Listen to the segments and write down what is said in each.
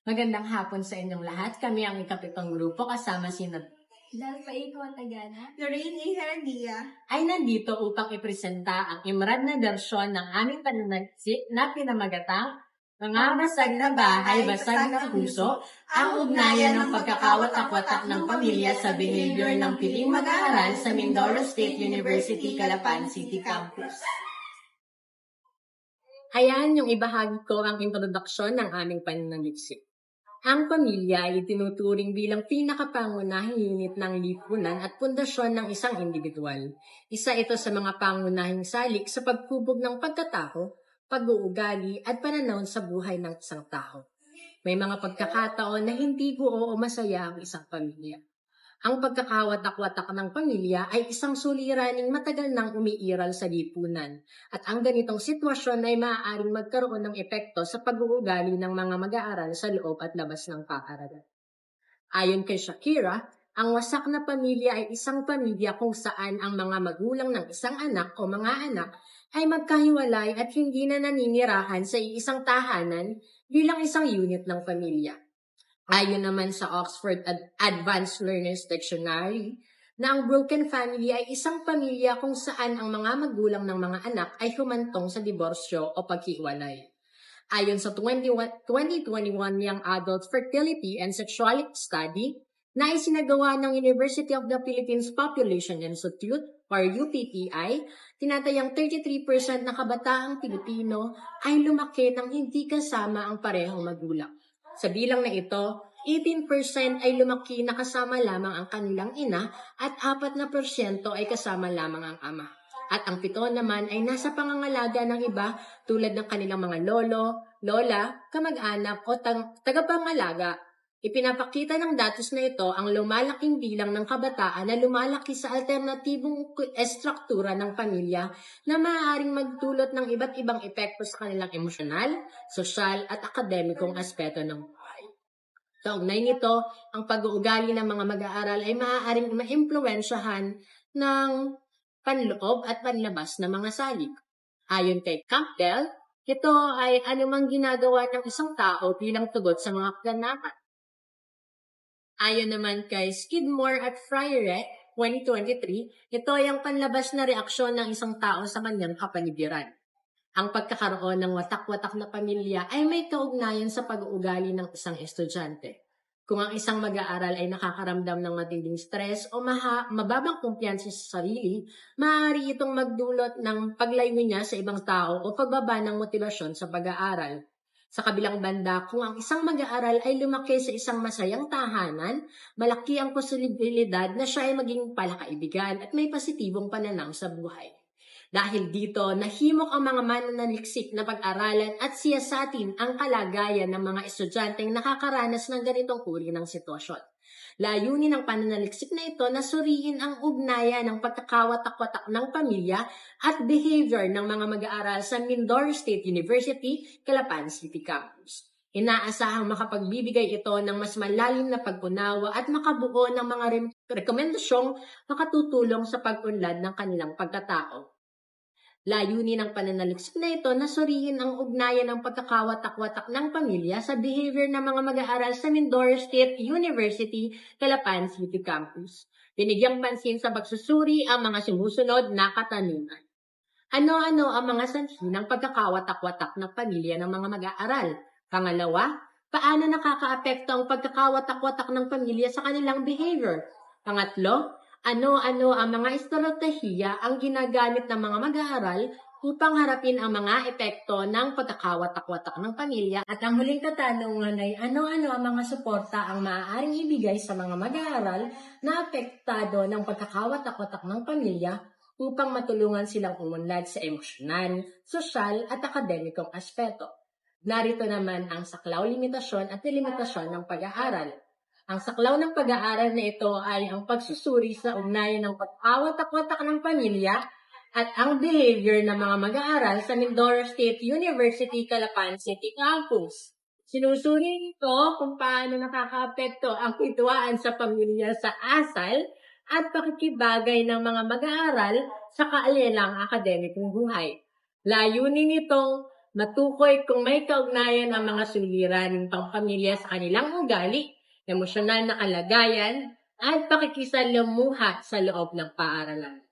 Magandang hapon sa inyong lahat. Kami ang ikapitong grupo kasama si Dahil pa ikaw Tagana, Lorraine A. Herandia ay nandito upang ipresenta ang imrad na bersyon ng aming pananagsik na pinamagatang mga basag na bahay, basag na puso, ang ugnayan ng pagkakawatak-watak ng pamilya sa behavior ng piling mag-aaral sa Mindoro State University, Calapan City Campus. Hayaan yung ibahagi ko ang introduksyon ng aming pananagsik. Ang pamilya ay itinuturing bilang pinakapangunahing unit ng lipunan at pundasyon ng isang individual. Isa ito sa mga pangunahing salik sa pagkubog ng pagkatao, pag-uugali at pananaw sa buhay ng isang tao. May mga pagkakataon na hindi buo o masaya ang isang pamilya. Ang pagkakawatak-watak ng pamilya ay isang suliraning matagal nang umiiral sa lipunan at ang ganitong sitwasyon ay maaaring magkaroon ng epekto sa pag-uugali ng mga mag-aaral sa loob at labas ng paaralan. Ayon kay Shakira, ang wasak na pamilya ay isang pamilya kung saan ang mga magulang ng isang anak o mga anak ay magkahiwalay at hindi na naninirahan sa isang tahanan bilang isang unit ng pamilya. Ayon naman sa Oxford Advanced Learners Dictionary, na ang broken family ay isang pamilya kung saan ang mga magulang ng mga anak ay humantong sa diborsyo o paghiwalay. Ayon sa 2021 Young Adult Fertility and Sexuality Study na isinagawa ng University of the Philippines Population Institute or UPPI, tinatayang 33% ng kabataang Pilipino ay lumaki nang hindi kasama ang parehong magulang. Sa bilang na ito, 18% ay lumaki na kasama lamang ang kanilang ina at 4% ay kasama lamang ang ama. At ang 7 naman ay nasa pangangalaga ng iba tulad ng kanilang mga lolo, lola, kamag-anak o tagapangalaga. Ipinapakita ng datos na ito ang lumalaking bilang ng kabataan na lumalaki sa alternatibong estruktura ng pamilya na maaaring magdulot ng iba't ibang epekto sa kanilang emosyonal, sosyal at akademikong aspeto ng buhay. Kaugnay nito, ang pag-uugali ng mga mag-aaral ay maaaring maimpluwensyahan ng panloob at panlabas ng mga salik. Ayon kay Campbell, ito ay anumang ginagawa ng isang tao bilang tugon sa mga kaganapan. Ayon naman kay Skidmore at Freire, 2023, ito ay ang panlabas na reaksyon ng isang tao sa kanyang kapaligiran. Ang pagkakaroon ng watak-watak na pamilya ay may kaugnayan sa pag-uugali ng isang estudyante. Kung ang isang mag-aaral ay nakakaramdam ng matinding stress o mababang kumpiyansa sa sarili, maaari itong magdulot ng paglayo niya sa ibang tao o pagbaba ng motibasyon sa pag-aaral. Sa kabilang banda, kung ang isang mag-aaral ay lumaki sa isang masayang tahanan, malaki ang posibilidad na siya ay maging palakaibigan at may positibong pananaw sa buhay. Dahil dito, nahimok ang mga mananaliksik na pag-aralan at siyasatin ang kalagayan ng mga estudyanteng nakakaranas ng ganitong uri ng sitwasyon. Layunin ng pananaliksik na ito na suriin ang ugnayan ng pagkakawatak-watak ng pamilya at behavior ng mga mag-aaral sa Mindoro State University, Calapan City Campus. Inaasahang makapagbibigay ito ng mas malalim na pag-unawa at makabuo ng mga rekomendasyong makatutulong sa pag-unlad ng kanilang pagkatao. Layunin ng pananaliksik na ito na suriin ang ugnayan ng pagkakawatak-watak ng pamilya sa behavior ng mga mag-aaral sa Mindoro State University, Calapan City Campus. Binigyang pansin sa pagsusuri ang mga sumusunod na katanungan. Ano-ano ang mga sanhi ng pagkakawatak-watak ng pamilya ng mga mag-aaral? Pangalawa, paano nakakaapekto ang pagkakawatak-watak ng pamilya sa kanilang behavior? Pangatlo, ano-ano ang mga estratehiya ang ginagamit ng mga mag-aaral upang harapin ang mga epekto ng pagkakawatak-watak ng pamilya? At ang huling katanungan ay ano-ano ang mga suporta ang maaaring ibigay sa mga mag-aaral na apektado ng pagkakawatak-watak ng pamilya upang matulungan silang umunlad sa emosyonal, sosyal at akademikong aspeto. Narito naman ang saklaw, limitasyon at delimitasyon ng pag-aaral. Ang saklaw ng pag-aaral na ito ay ang pagsusuri sa ugnayan ng pag-awatak-watak ng pamilya at ang behavior ng mga mag-aaral sa Mindoro State University, Calapan City Campus. Sinusuri nito kung paano nakakaapekto ang hidwaan sa pamilya sa asal at pakikibagay ng mga mag-aaral sa kaalilang akademikong buhay. Layunin nitong Matukoy kung may kaugnayan ang mga suliraning pangpamilya sa kanilang ugali, emosyonal na kalagayan, at pakikisalamuha sa loob ng paaralan.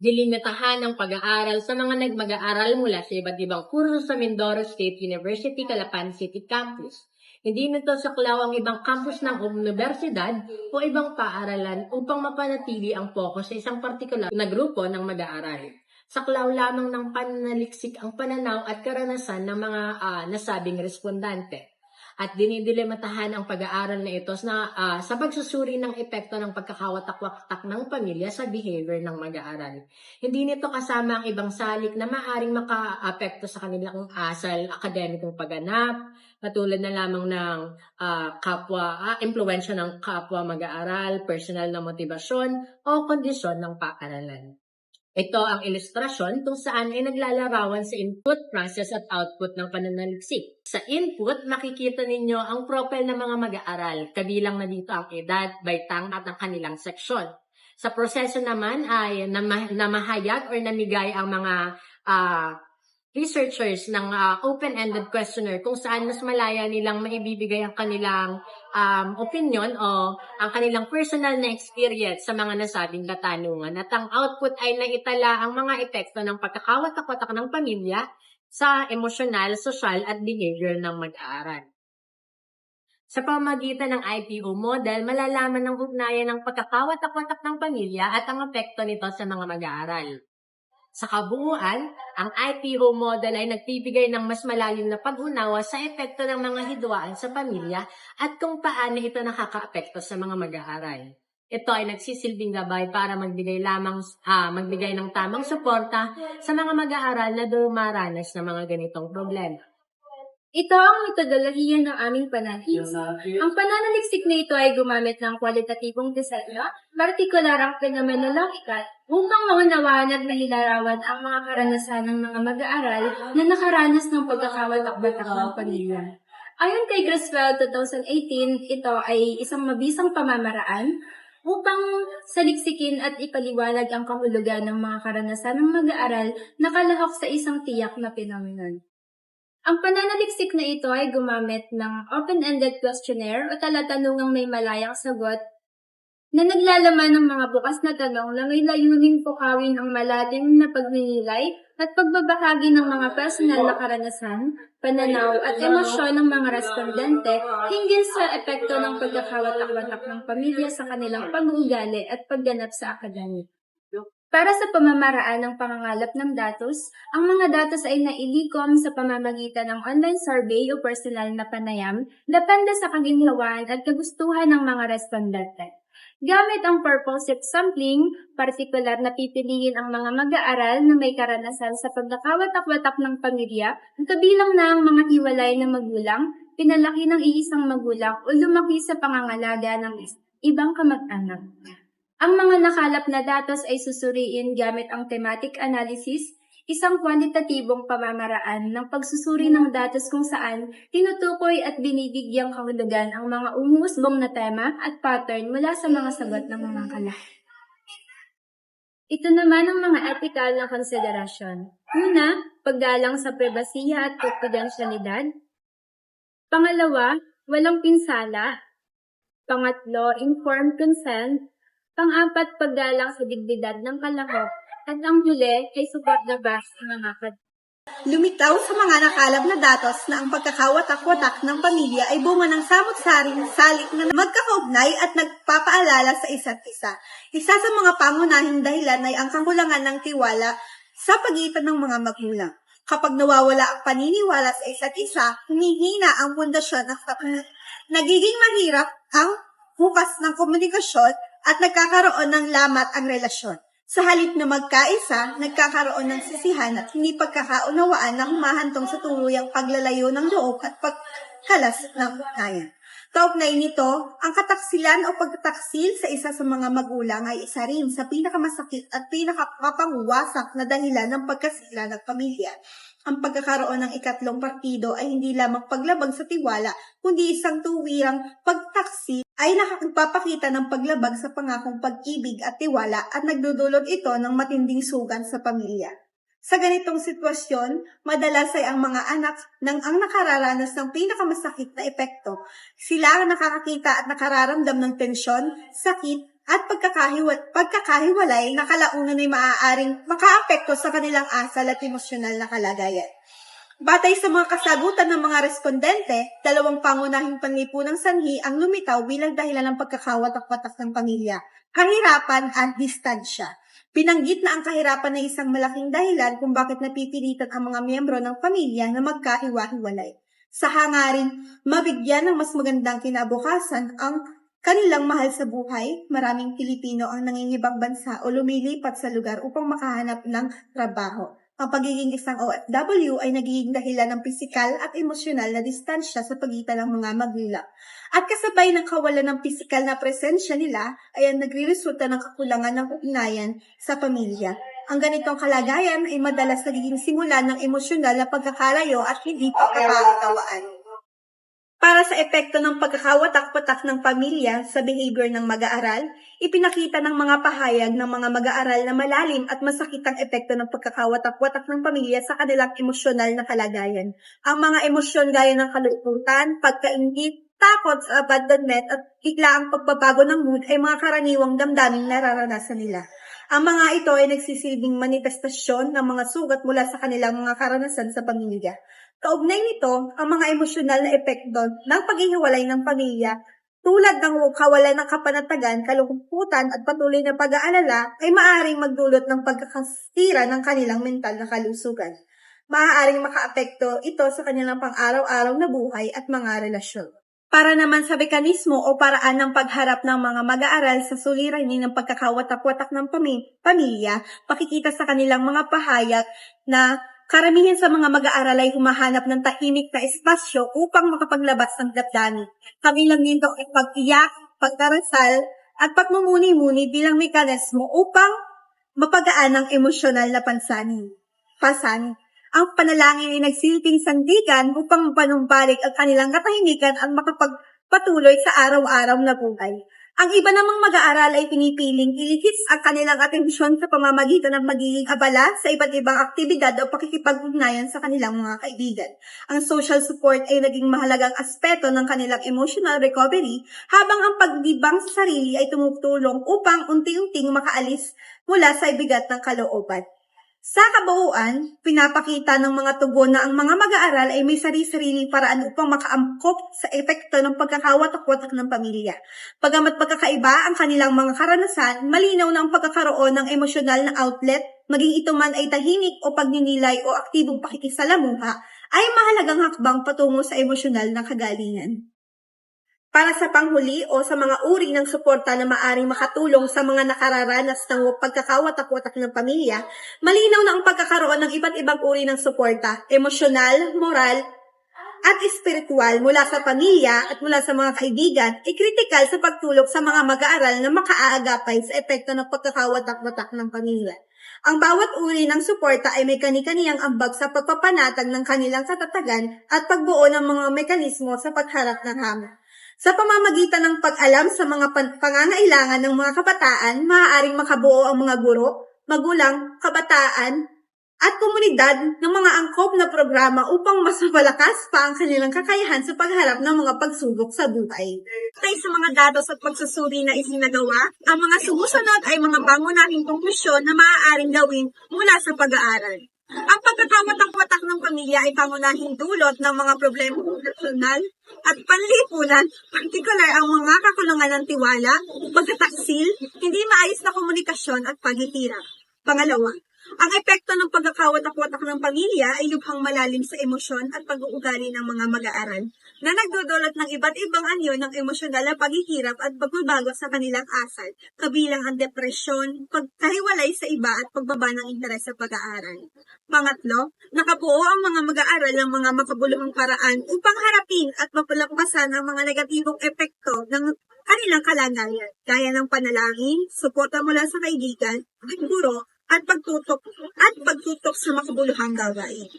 Dilimitahan ang pag-aaral sa mga nagmag-aaral mula sa iba't ibang kurso sa Mindoro State University, Calapan City Campus. Hindi nito saklaw ang ibang campus ng universidad o ibang paaralan upang mapanatili ang focus sa isang partikular na grupo ng mag-aaral. Saklaw lamang ng pananaliksik ang pananaw at karanasan ng mga nasabing respondante. At dinidilimatahan ang pag-aaral na ito sa pagsusuri ng epekto ng pagkakawatak-watak ng pamilya sa behavior ng mag-aaral. Hindi nito kasama ang ibang salik na maaaring maka-apekto sa kanilang asal akademikong pagganap, katulad na lamang ng impluwensya ng kapwa mag-aaral, personal na motibasyon o kondisyon ng paaralan. Ito ang ilustrasyon kung saan ay naglalarawan sa input, process at output ng pananaliksik. Sa input, makikita ninyo ang profile ng mga mag-aaral, kabilang na dito ang edad, baitang at ang kanilang seksyon. Sa proseso naman ay namahayag or namigay ang mga researchers ng open-ended questionnaire kung saan mas malaya nilang maibibigay ang kanilang opinion o ang kanilang personal na experience sa mga nasabing katanungan. At ang output ay naitala ang mga epekto ng pagkakawatak-watak ng pamilya sa emosyonal, sosyal at behavior ng mag-aaral. Sa pamamagitan ng IPO model, malalaman ng ugnayan ng pagkakawatak-watak ng pamilya at ang epekto nito sa mga mag-aaral. Sa kabuuan, ang IPO model ay nagbibigay ng mas malalim na pag-unawa sa epekto ng mga hidwaan sa pamilya at kung paano ito nakakaapekto sa mga mag-aaral. Ito ay nagsisilbing gabay para magbigay ng tamang suporta sa mga mag-aaral na dumaranas ng mga ganitong problema. Ito ang metodolohiya ng aming pananaliksik. Ang pananaliksik na ito ay gumamit ng kwalitatibong disenyo, partikular ang phenomenological, upang maunawaan at mahilarawan ang mga karanasan ng mga mag-aaral na nakaranas ng pagkakawatak-watak ng pamilya. Ayon kay Creswell 2018, ito ay isang mabisang pamamaraan upang saliksikin at ipaliwanag ang kahulugan ng mga karanasan ng mag-aaral na kalahok sa isang tiyak na phenomenon. Ang pananaliksik na ito ay gumamit ng open-ended questionnaire o talatanungang may malayang sagot na naglalaman ng mga bukas na tanong na may layuning pukawin ang malalim na pagninilay at pagbabahagi ng mga personal na karanasan, pananaw at emosyon ng mga respondente hinggil sa epekto ng pagkakawatak-watak ng pamilya sa kanilang pag-uugali at pagganap sa akademik. Para sa pamamaraan ng pangangalap ng datos, ang mga datos ay nailikom sa pamamagitan ng online survey o personal na panayam, depende sa kaginhawaan at kagustuhan ng mga respondente. Gamit ang purposive sampling, partikular na pipiliin ang mga mag-aaral na may karanasan sa pagkakawatak-watak ng pamilya, kabilang na ang mga hiwalay na magulang, pinalaki ng iisang magulang o lumaki sa pangangalaga ng ibang kamag-anak. Ang mga nakalap na datos ay susuriin gamit ang thematic analysis, isang kwantitatibong pamamaraan ng pagsusuri ng datos kung saan tinutukoy at binibigyang kahulugan ang mga umuusbong na tema at pattern mula sa mga sagot ng mga kalahok. Ito naman ang mga ethical na konsiderasyon. Una, paggalang sa pribasiya at konfidensyalidad. Pangalawa, walang pinsala. Pangatlo, informed consent. Pang-apat, paggalang sa dignidad ng kalahok. At ang huli ay support na base sa mga Lumitaw sa mga nakalap na datos na ang pagkakawatak-watak ng pamilya ay bunga ng samot-saring salik na magkakaugnay at nagpapaalala sa isa't isa. Isa sa mga pangunahing dahilan ay ang kakulangan ng tiwala sa pagitan ng mga magulang. Kapag nawawala ang paniniwala sa isa't isa, humihina ang pundasyon ng nagiging mahirap ang bukas ng komunikasyon at nagkakaroon ng lamat ang relasyon. Sa halip na magkaisa, nagkakaroon ng sisihan at hindi pagkakaunawaan na humahantong sa tuluyang paglalayo ng loob at pagkalas ng ugnayan. Kaugnay nito, ang kataksilan o pagtataksil sa isa sa mga magulang ay isa rin sa pinakamasakit at pinakakapanguwasak na dahilan ng pagkasila ng pamilya. Ang pagkakaroon ng ikatlong partido ay hindi lamang paglabag sa tiwala, kundi isang tuwirang pagtaksi ay nakapagpapakita ng paglabag sa pangakong pag-ibig at tiwala at nagdudulot ito ng matinding sugan sa pamilya. Sa ganitong sitwasyon, madalas ay ang mga anak ang nakararanas ng pinakamasakit na epekto. Sila ang nakakakita at nakararamdam ng tensyon, sakit, at pagkakahiwalay na kalaunan ay maaaring makaapekto sa kanilang asal at emosyonal na kalagayan. Batay sa mga kasagutan ng mga respondente, dalawang pangunahing panlipunang sanhi ang lumitaw bilang dahilan ng pagkakawatak-watak ng pamilya, kahirapan at distansya. Binanggit na ang kahirapan ay isang malaking dahilan kung bakit napipilitan ang mga miyembro ng pamilya na magkahiwa-hiwalay. Sa hangaring mabigyan ng mas magandang kinabukasan ang kanilang mahal sa buhay, maraming Pilipino ang nangingibang bansa o lumilipat sa lugar upang makahanap ng trabaho. Ang pagiging isang OFW ay nagiging dahilan ng pisikal at emosyonal na distansya sa pagitan ng mga magulang. At kasabay ng kawalan ng pisikal na presensya nila ay ang nagre-resulta ng kakulangan ng ugnayan sa pamilya. Ang ganitong kalagayan ay madalas nagiging simula ng emosyonal na pagkakalayo at hindi pagkakaunawaan. Para sa epekto ng pagkakawatak-watak ng pamilya sa behavior ng mag-aaral, ipinakita ng mga pahayag ng mga mag-aaral na malalim at masakit ang epekto ng pagkakawatak-watak ng pamilya sa kanilang emosyonal na kalagayan. Ang mga emosyon gaya ng kalungkutan, pagkaingit, takot sa abandonment at biglaang pagbabago ng mood ay mga karaniwang damdaming nararanasan nila. Ang mga ito ay nagsisilbing manifestasyon ng mga sugat mula sa kanilang mga karanasan sa pamilya. Kaugnay nito, ang mga emosyonal na epekto ng paghihiwalay ng pamilya tulad ng kawalan ng kapanatagan, kalungkutan at patuloy na pag-aalala ay maaaring magdulot ng pagkakasira ng kanilang mental na kalusugan. Maaaring makaapekto ito sa kanilang pang-araw-araw na buhay at mga relasyon. Para naman sa mekanismo o paraan ng pagharap ng mga mag-aaral sa suliranin ng pagkakawatak-watak ng pamilya, pakikita sa kanilang mga pahayag na karamihan sa mga mag-aaral ay humahanap ng tahimik na espasyo upang makapaglabas ng damdamin. Kabilang nito ay pag-iyak, pagdarasal, at pagmumuni-muni bilang mekanismo upang mapagaan ang emosyonal na pasanin. Ang panalangin ay nagsilbing sandigan upang mapanumbalik ang kanilang katahimikan at makapagpatuloy sa araw-araw na buhay. Ang iba namang mag-aaral ay pinipiling ilihis ang kanilang atensyon sa pamamagitan ng magiging abala sa iba't ibang aktibidad o pakikipag-ugnayan sa kanilang mga kaibigan. Ang social support ay naging mahalagang aspeto ng kanilang emotional recovery habang ang paglibang sa sarili ay tumutulong upang unti-unting makaalis mula sa bigat ng kalooban. Sa kabuuan, pinapakita ng mga tugon na ang mga mag-aaral ay may sarili-sariling paraan upang makaangkop sa epekto ng pagkakawatak-watak ng pamilya. Bagamat pagkakaiba ang kanilang mga karanasan, malinaw na ang pagkakaroon ng emosyonal na outlet, maging ito man ay tahimik o pagninilay o aktibong pakikisalamuha, ay mahalagang hakbang patungo sa emosyonal na kagalingan. Para sa panghuli o sa mga uri ng suporta na maaring makatulong sa mga nakararanas ng pagkakawatak-watak ng pamilya, malinaw na ang pagkakaroon ng iba't ibang uri ng suporta, emosyonal, moral, at espiritual mula sa pamilya at mula sa mga kaibigan ay kritikal sa pagtulong sa mga mag-aaral na makaaagapay sa epekto ng pagkakawatak-watak ng pamilya. Ang bawat uri ng suporta ay may kani-kaniyang ambag sa pagpapanatag ng kanilang katatagan at pagbuo ng mga mekanismo sa pagharap ng hamon. Sa pamamagitan ng pag-alam sa mga pangangailangan ng mga kabataan, maaaring makabuo ang mga guro, magulang, kabataan, at komunidad ng mga angkop na programa upang mas mapalakas pa ang kanilang kakayahan sa pagharap ng mga pagsubok sa buhay. Tay sa mga datos at pagsusuri na isinagawa, ang mga sumusunod ay mga pangunahing konklusyon na maaaring gawin mula sa pag-aaral. Ang pagkakawatak-watak ng pamilya ay pangunahing dulot ng mga problema personal at panlipunan, partikular ang mga kakulangan ng tiwala, pagtataksil, hindi maayos na komunikasyon at paghihirap. Pangalawa, ang epekto ng pagkakawatak-watak ng pamilya ay lubhang malalim sa emosyon at pag-uugali ng mga mag-aaral na nagdudulot ng iba't ibang anyo ng emosyonal na paghihirap at pagbabago sa kanilang asal, kabilang ang depresyon, pagkahiwalay sa iba at pagbaba ng interes sa pag-aaral. Pangatlo, nakabuo ang mga mag-aaral ng mga makabuluhang paraan upang harapin at mapalagpasan ang mga negatibong epekto ng kanilang kalagayan, gaya ng panalangin, suporta mula sa kaibigan, guro, at pagtutok sa makabuluhang gawain.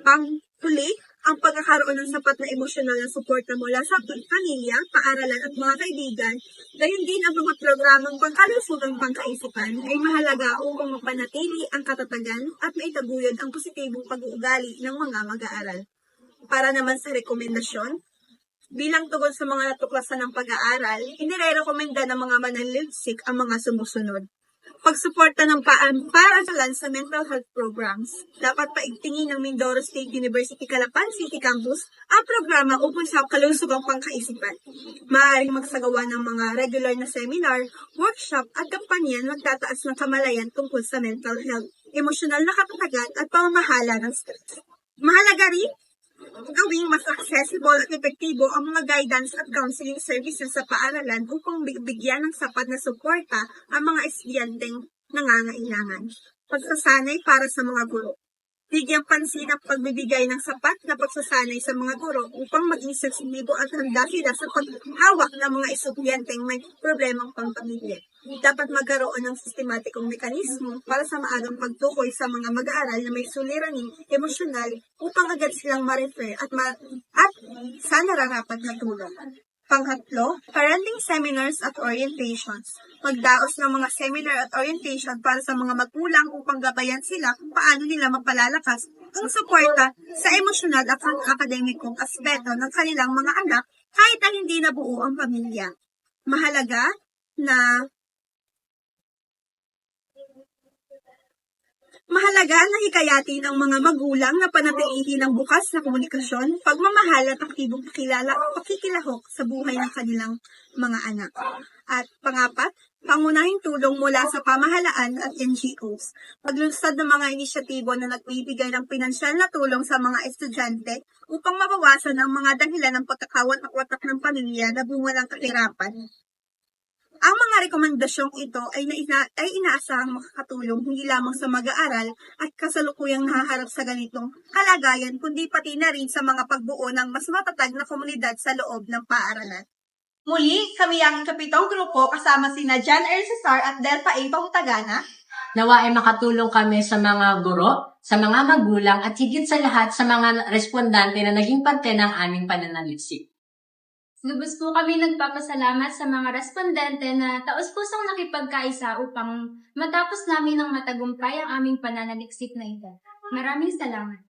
Panghuli, ang pagkakaroon ng sapat na emosyonal na suporta mula sa pamilya, paaralan at mga kaibigan, gayon din ang mga programang pangkalusugang pangkaisipan ay mahalaga upang mapanatili ang katatagan at maitaguyod ang positibong pag-uugali ng mga mag-aaral. Para naman sa rekomendasyon, bilang tugon sa mga natuklasan ng pag-aaral, inirekomenda ng mga mananaliksik ang mga sumusunod. Pagsuporta ng paaralan sa mental health programs. Dapat paigtingin ng Mindoro State University Calapan City Campus ang programa ukol sa kalusugang pangkaisipan. Maaaring magsagawa ng mga regular na seminar, workshop at kampanyan magtataas ng kamalayan tungkol sa mental health, emosyonal na katatagan at pamamahala ng stress. Mahalaga rin gawing mas accessible at epektibo ang mga guidance at counseling services sa paaralan upang bigyan ng sapat na suporta ang mga estudyanteng nangangailangan. Pagsasanay para sa mga guro. Bigyang pansin ang pagbibigay ng sapat na pagsasanay sa mga guro upang maging sensitibo at handa sila sa paghawak ng mga estudyanteng may problemang pangpamilya. Dapat magkaroon ng sistematikong mekanismo para sa maagang pagtukoy sa mga mag-aaral na may suliraning emosyonal upang agad silang ma-refer at sa nararapat na tulong. Panghatlo, parenting seminars at orientations. Magdaos ng mga seminar at orientation para sa mga magulang upang gabayan sila kung paano nila mapalalakas ang suporta sa emosyonal at akademikong aspeto ng kanilang mga anak kahit na hindi nabuo ang pamilya. Mahalaga na hikayatin ang mga magulang na panatilihin ang bukas na komunikasyon, pagmamahal at aktibong pakikilahok sa buhay ng kanilang mga anak. At pangapat, pangunahing tulong mula sa pamahalaan at NGOs. Paglunsad ng mga inisyatibo na nagbibigay ng pinansyal na tulong sa mga estudyante upang mabawasan ang mga dahilan ng pagkakawatak-watak ng pamilya na bunga ng kahirapan. Ang mga rekomendasyong ito ay inaasahang makakatulong hindi lamang sa mag-aaral at kasalukuyang nahaharap sa ganitong kalagayan, kundi pati na rin sa mga pagbuo ng mas matatag na komunidad sa loob ng paaralan. Muli, kami ang ikapitong grupo kasama sina Jan R. Cesar at Delpa A. Pahutagana. Nawa ay makatulong kami sa mga guro, sa mga magulang at higit sa lahat sa mga respondante na naging parte ng aming pananaliksik. Lubos po kami nagpapasalamat sa mga respondente na taos-pusong nakipagkaisa upang matapos namin ng matagumpay ang aming pananaliksik na ito. Maraming salamat.